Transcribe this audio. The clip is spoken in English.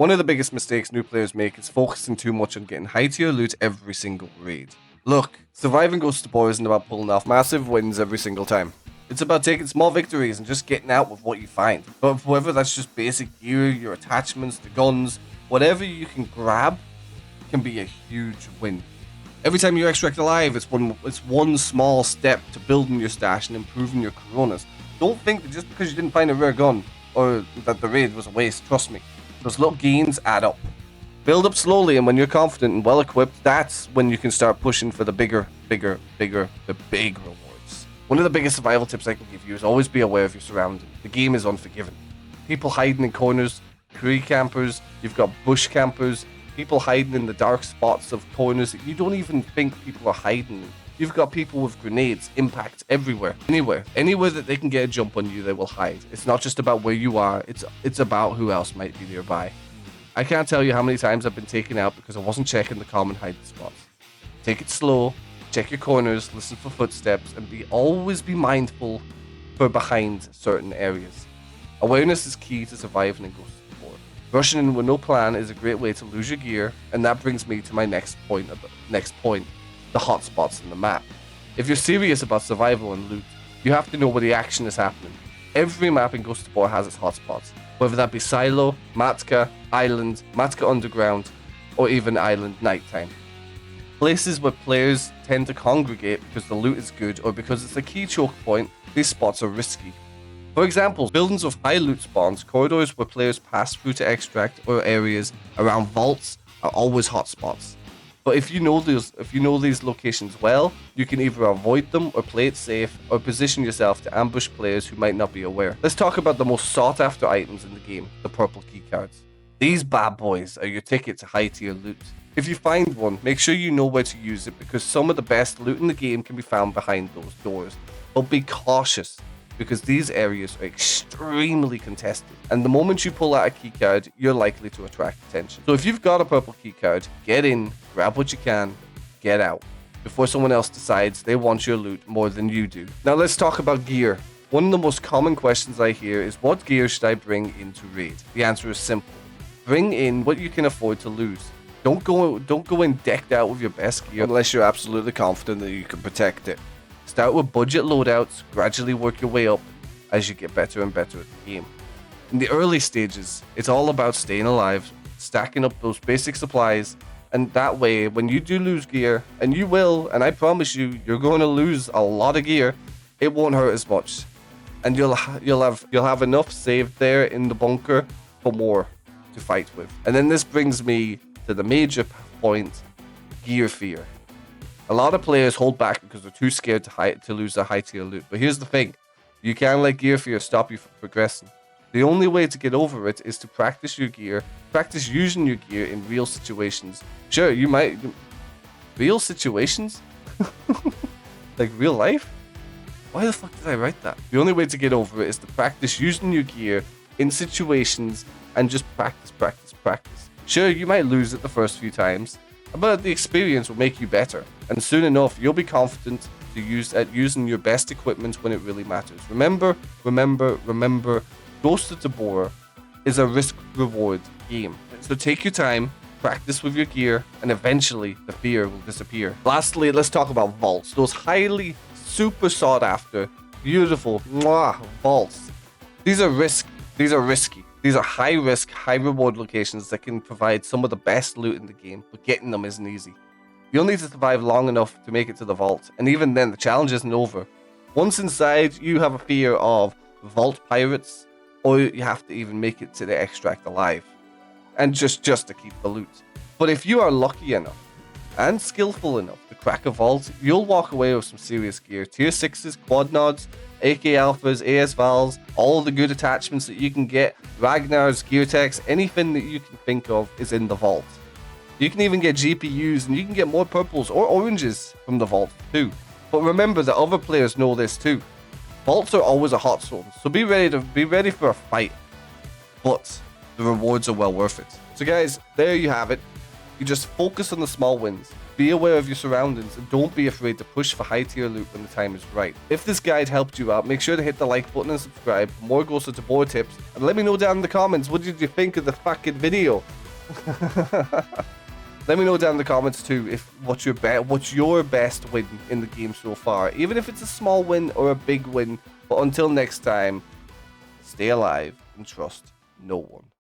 One of the biggest mistakes new players make is focusing too much on getting high tier loot every single raid. Look, surviving Ghost of Tabor isn't about pulling off massive wins every single time. It's about taking small victories and just getting out with what you find. But whether that's just basic gear, your attachments, the guns, whatever you can grab can be a huge win. Every time you extract alive, it's one small step to building your stash and improving your coronas. Don't think that just because you didn't find a rare gun or that the raid was a waste, trust me. Those little gains add up. Build up slowly, and when you're confident and well equipped, that's when you can start pushing for the big rewards. One of the biggest survival tips I can give you is always be aware of your surroundings. The game is unforgiving. People hiding in corners, tree campers, you've got bush campers, people hiding in the dark spots of corners that you don't even think people are hiding in. You've got people with grenades, impacts everywhere, anywhere that they can get a jump on you, they will hide. It's not just about where you are, it's about who else might be nearby. I can't tell you how many times I've been taken out because I wasn't checking the common hiding spots. Take it slow, check your corners, listen for footsteps, and always be mindful for behind certain areas. Awareness is key to surviving in Ghost of War. Rushing in with no plan is a great way to lose your gear, and that brings me to my next point, the hotspots in the map. If you're serious about survival and loot, you have to know where the action is happening. Every map in Ghost of War has its hotspots, whether that be Silo, Matka, Island, Matka Underground, or even Island Nighttime. Places where players tend to congregate because the loot is good or because it's a key choke point, these spots are risky. For example, buildings with high loot spawns, corridors where players pass through to extract, or areas around vaults are always hotspots. But if you know these locations well, you can either avoid them or play it safe or position yourself to ambush players who might not be aware. Let's talk about the most sought after items in the game, the purple keycards. These bad boys are your ticket to high tier loot. If you find one, make sure you know where to use it because some of the best loot in the game can be found behind those doors. But be cautious, because these areas are extremely contested, and the moment you pull out a keycard, you're likely to attract attention. So if you've got a purple keycard, get in, grab what you can, get out, before someone else decides they want your loot more than you do. Now let's talk about gear. One of the most common questions I hear is, what gear should I bring into raid? The answer is simple. Bring in what you can afford to lose. Don't go in decked out with your best gear unless you're absolutely confident that you can protect it. Start with budget loadouts, gradually work your way up as you get better and better at the game. In the early stages, it's all about staying alive, stacking up those basic supplies, and that way, when you do lose gear, and you will, and I promise you, you're going to lose a lot of gear, it won't hurt as much. And you'll have enough saved there in the bunker for more to fight with. And then this brings me to the major point, gear fear. A lot of players hold back because they're too scared to lose their high tier loot. But here's the thing, you can't let gear fear stop you from progressing. The only way to get over it is to practice using your gear in real situations. Sure, you might... Real situations? Like real life? Why the fuck did I write that? The only way to get over it is to practice using your gear in situations and just practice. Sure, you might lose it the first few times, but the experience will make you better, and soon enough you'll be confident at using your best equipment when it really matters. Remember, Ghost of Tabor is a risk-reward game. So take your time, practice with your gear, and eventually the fear will disappear. Lastly, let's talk about vaults. Those highly, super sought after, beautiful vaults. These are risky. These are high risk, high reward locations that can provide some of the best loot in the game, but getting them isn't easy. You'll need to survive long enough to make it to the vault, and even then the challenge isn't over. Once inside, you have a fear of vault pirates, or you have to even make it to the extract alive, and just to keep the loot. But if you are lucky enough and skillful enough to crack a vault, you'll walk away with some serious gear. Tier 6s, quad nods, AK Alphas, AS Vals, all the good attachments that you can get, Ragnar's, Gear Techs, anything that you can think of is in the vault. You can even get GPUs, and you can get more purples or oranges from the vault too. But remember that other players know this too. Vaults are always a hot zone, so be ready for a fight. But the rewards are well worth it. So guys, there you have it. You just focus on the small wins, be aware of your surroundings, and don't be afraid to push for high tier loot when the time is right. If this guide helped you out, make sure to hit the like button and subscribe for more Ghost of Tabor tips, and let me know down in the comments, what did you think of the fucking video? Let me know down in the comments too if what's your best win in the game so far, even if it's a small win or a big win. But until next time, stay alive and trust no one.